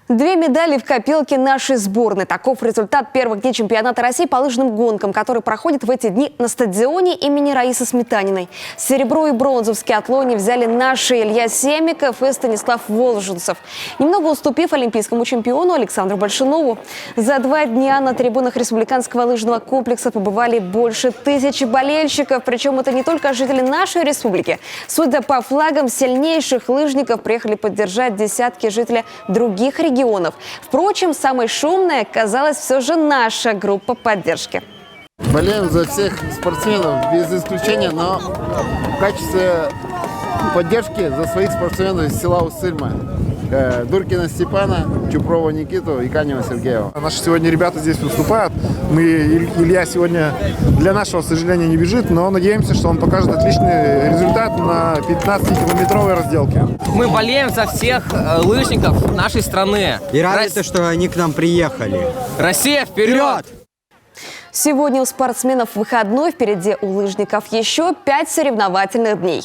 2 медали в копилке нашей сборной. Таков результат первых дней чемпионата России по лыжным гонкам, который проходит в эти дни на стадионе имени Раисы Сметаниной. Серебро и бронзу в скиатлоне взяли наши Илья Семиков и Станислав Волжинцев, немного уступив олимпийскому чемпиону Александру Большунову. За 2 дня на трибунах республиканского лыжного комплекса побывали больше 1000 болельщиков. Причем это не только жители нашей республики. Судя по флагам сильнейших лыжников, приехали поддержать десятки жителей других регионов. Впрочем, самой шумной оказалась все же наша группа поддержки. Болеем за всех спортсменов, без исключения, но в качестве поддержки за своих спортсменов из села Усыльма. Дуркина Степана, Чупрова Никиту и Канева Сергеева. Наши сегодня ребята здесь выступают. Илья сегодня для нашего, к сожалению, не бежит, но надеемся, что он покажет отличный результат на 15-километровой разделке. Мы болеем за всех лыжников нашей страны. И рады, что они к нам приехали. Россия, вперед! Сегодня у спортсменов выходной, впереди у лыжников еще 5 соревновательных дней.